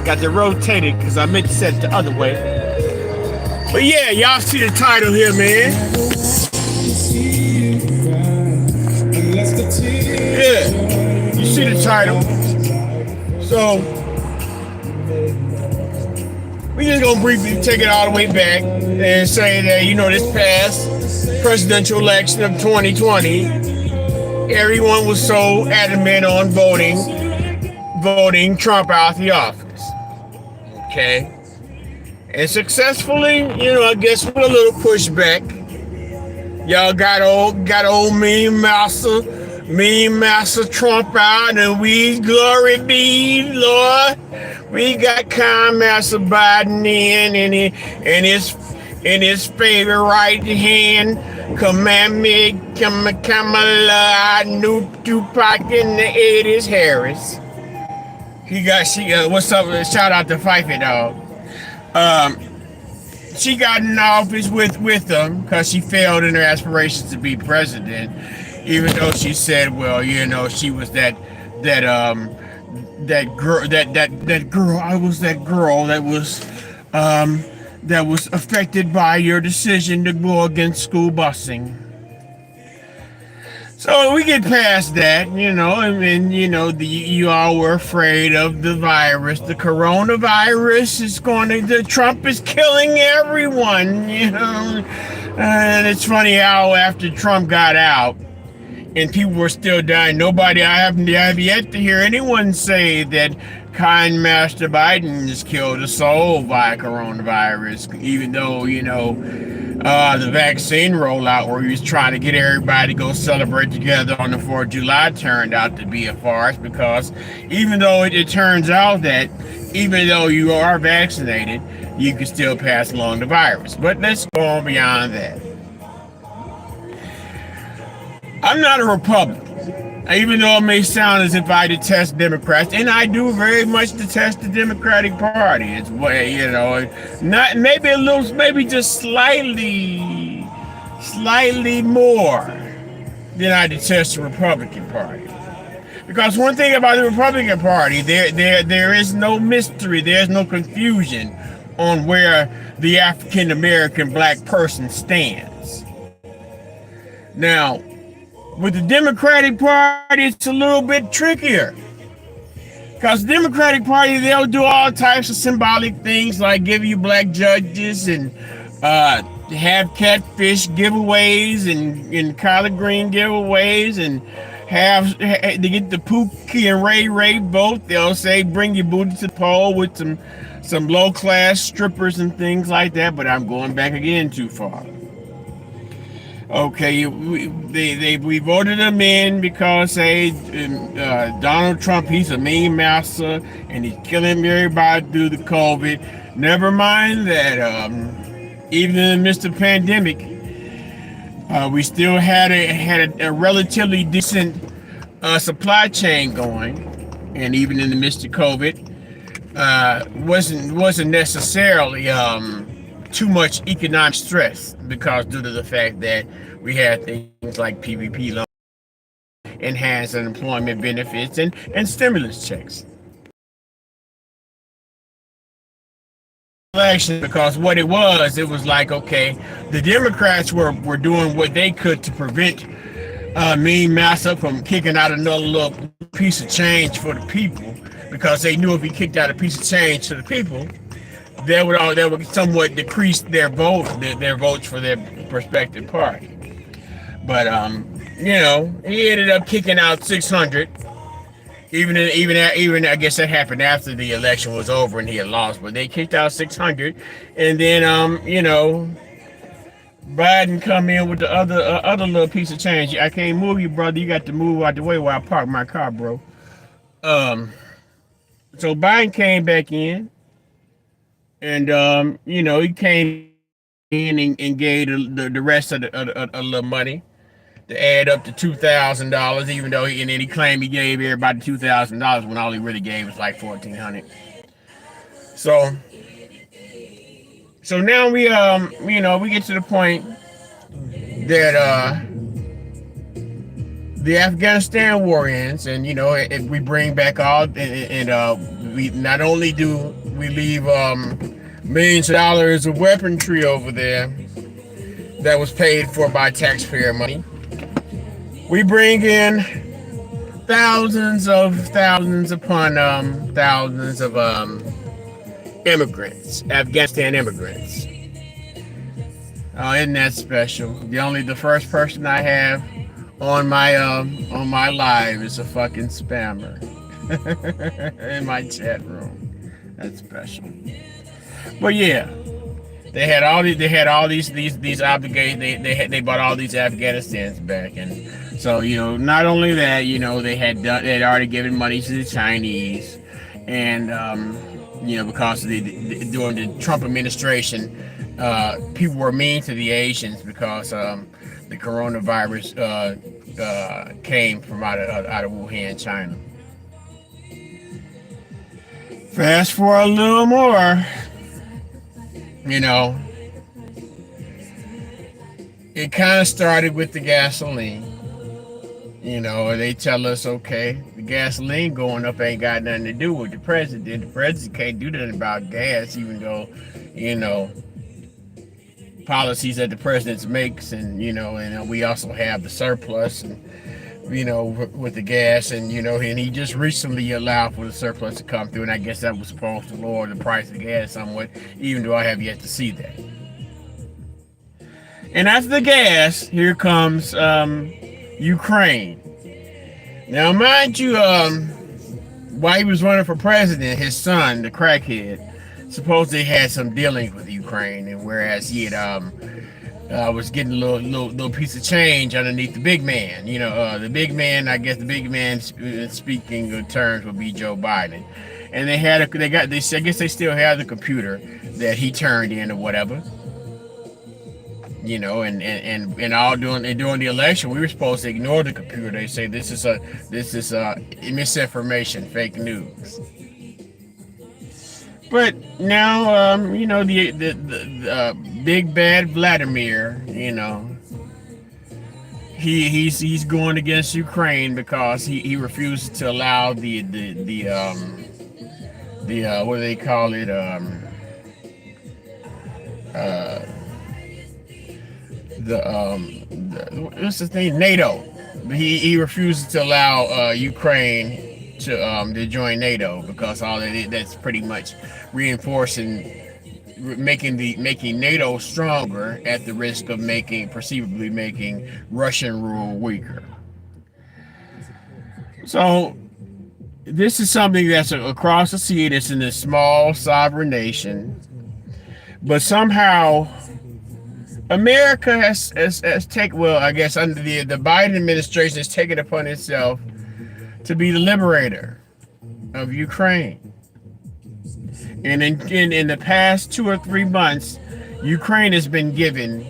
Got to rotate it because I meant to set it the other way. But yeah, y'all see the title here, man. Yeah, you see the title. So we just gonna briefly take it all the way back and say that this past presidential election of 2020, everyone was so adamant on voting Trump out of the office. Okay, and successfully, I guess with a little pushback, y'all got old Massa Trump out, and we glory be Lord. We got Massa Biden in his favorite right hand, Kamala Tupac in the 80s Harris. What's up? Shout out to Fife dog. She got in office with them because she failed in her aspirations to be president, even though she said, well, she was that girl. I was that girl that was affected by your decision to go against school busing. So we get past that, and you all were afraid of the virus. The coronavirus Trump is killing everyone, And it's funny how after Trump got out and people were still dying, I have yet to hear anyone say that kind Master Biden has killed a soul by coronavirus, even though, the vaccine rollout where he was trying to get everybody to go celebrate together on the 4th of July turned out to be a farce, because even though it turns out that even though you are vaccinated, you can still pass along the virus. But let's go on beyond that. I'm not a Republican, even though it may sound as if I detest Democrats, and I do very much detest the Democratic Party. It's not maybe just slightly more than I detest the Republican Party. Because one thing about the Republican Party, there is no mystery, there's no confusion on where the African American black person stands. Now, with the Democratic Party, it's a little bit trickier. Because the Democratic Party, they'll do all types of symbolic things like give you black judges and have catfish giveaways and collard green giveaways, and they get the Pookie and Ray vote. They'll say bring your booty to the poll with some low-class strippers and things like that, but I'm going back again too far. Okay, we voted him in because Donald Trump, he's a mean massa and he's killing everybody through the COVID. Never mind that even in the midst of the pandemic, we still had a relatively decent supply chain going, and even in the midst of COVID, wasn't necessarily too much economic stress, because due to the fact that we had things like PPP loans, enhanced unemployment benefits, and stimulus checks. Election, because what it was like, okay, the Democrats were doing what they could to prevent mean Massa from kicking out another little piece of change for the people, because they knew if he kicked out a piece of change to the people, they would somewhat decrease their votes for their prospective party. But he ended up kicking out 600. Even I guess that happened after the election was over and he had lost. But they kicked out 600, and then Biden come in with the other little piece of change. I can't move you, brother. You got to move out the way while I park my car, bro. So Biden came back in. And he came in and gave the rest of the little money to add up to $2,000, even though he claimed he gave everybody $2,000 when all he really gave was like $1,400. So now we we get to the point that the Afghanistan war ends, and we bring back all, we not only do we leave millions of dollars of weaponry over there that was paid for by taxpayer money. We bring in thousands upon thousands of immigrants, Afghanistan immigrants. Oh, isn't that special? The first person I have on my live is a fucking spammer in my chat room. That's special. But yeah, they had all these obligations. They bought all these Afghanistans back, and so not only that, they had already given money to the Chinese, and because during the Trump administration, people were mean to the Asians because the coronavirus came from out of Wuhan, China. Fast forward a little more, it kind of started with the gasoline. They tell us, okay, the gasoline going up ain't got nothing to do with the president. The president can't do nothing about gas, even though, policies that the president makes, and we also have the surplus, and with the gas, and and he just recently allowed for the surplus to come through, and I guess that was supposed to lower the price of gas somewhat, even though I have yet to see that. And after the gas, here comes Ukraine. Now, mind you, while he was running for president, his son, the crackhead, supposedly had some dealings with Ukraine, and whereas he had was getting a little piece of change underneath the big man. The big man, I guess the big man, speaking in terms, would be Joe Biden. And I guess they still have the computer that he turned in or whatever. And all during the election, we were supposed to ignore the computer. They say this is misinformation, fake news. But now, the big bad Vladimir, he's going against Ukraine because he refuses to allow the what do they call it, what's the thing, NATO. He refuses to allow Ukraine to join NATO because that's pretty much reinforcing, making NATO stronger at the risk of perceivably making Russian rule weaker. So this is something that's across the sea. That's in a small sovereign nation, but somehow America has taken, well, I guess under the Biden administration, has taken upon itself to be the liberator of Ukraine. And in the past 2 or 3 months, Ukraine has been given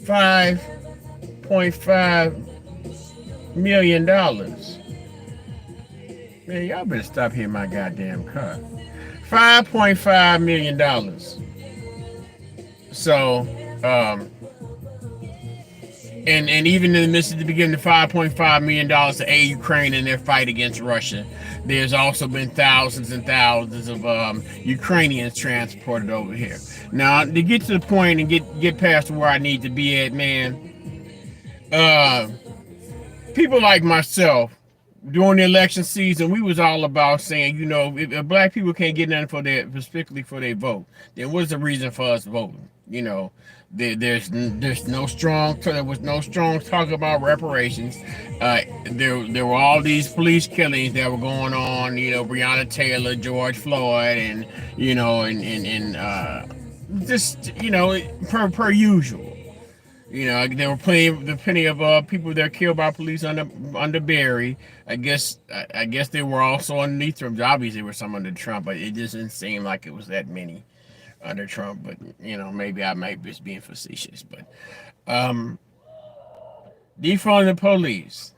$5.5 million. Man, y'all better stop hitting my goddamn car. $5.5 million. So, and even in the midst of the beginning, the $5.5 million to aid Ukraine in their fight against Russia, there's also been thousands and thousands of Ukrainians transported over here. Now, to get to the point and get past where I need to be at, man, people like myself, during the election season, we was all about saying, if black people can't get nothing specifically for their vote, then what's the reason for us voting? There was no strong talk about reparations. There were all these police killings that were going on. Breonna Taylor, George Floyd, and just per usual. There were plenty of people that were killed by police under Barry. I guess they were also underneath Trump. Obviously, there were some under Trump, but it just didn't seem like it was that many under Trump. But maybe I might be being facetious. But defund the police.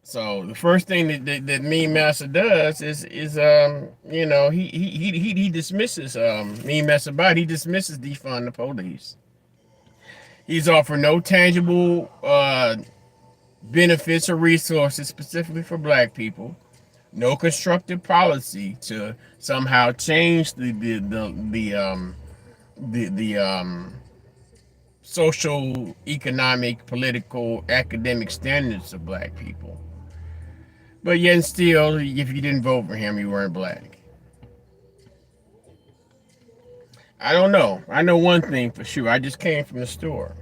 So the first thing that Massa does is he dismisses Massa, he dismisses defund the police. He's offered no tangible benefits or resources specifically for black people. No constructive policy to somehow change the social, economic, political, academic standards of black people. But yet and still, if you didn't vote for him, you weren't black. I don't know. I know one thing for sure. I just came from the store.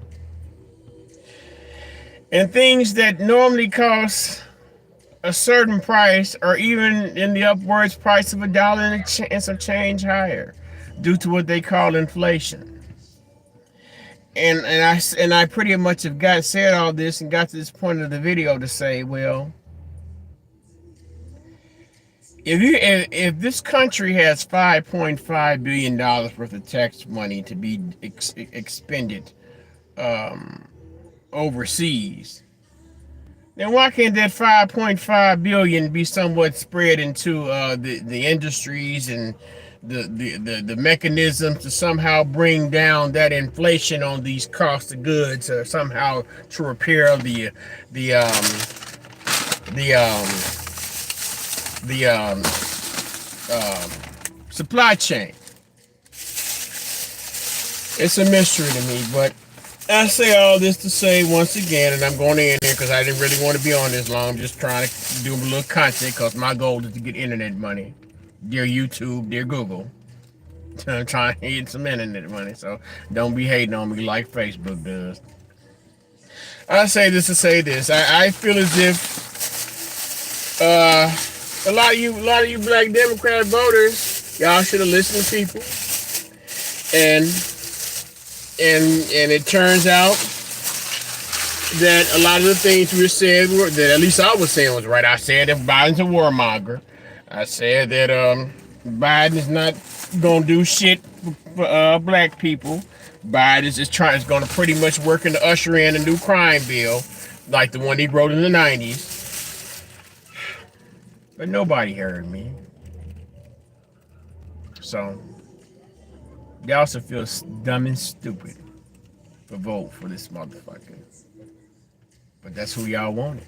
And things that normally cost a certain price or even in the upwards price of $1 and some change higher due to what they call inflation. And I pretty much have said all this and got to this point of the video to say, well, if this country has $5.5 billion worth of tax money to be expended overseas, then why can't that 5.5 billion be somewhat spread into the industries and the mechanisms to somehow bring down that inflation on these cost of goods, or somehow to repair the um the um the supply chain? It's a mystery to me, but I say all this to say once again, and I'm going to end here because I didn't really want to be on this long. I'm just trying to do a little content because my goal is to get internet money. Dear YouTube, dear Google. I'm trying to get some internet money, so don't be hating on me like Facebook does. I say this to say this. I feel as if a lot of you black Democrat voters, y'all should have listened to people. And it turns out that a lot of the things we said that at least I was saying was right. I said that Biden's a warmonger. I said that Biden is not gonna do shit for black people. Biden is going to pretty much work to usher in a new crime bill like the one he wrote in the 90s. But nobody heard me. So y'all should feel dumb and stupid for vote for this motherfucker. But that's who y'all wanted.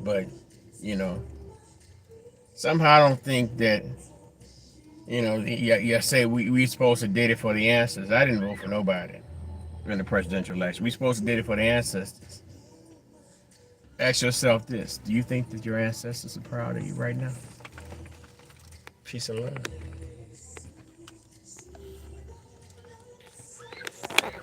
But, somehow I don't think that, you say we supposed to date it for the ancestors. I didn't vote for nobody in the presidential election. We supposed to date it for the ancestors. Ask yourself this. Do you think that your ancestors are proud of you right now? Peace and love.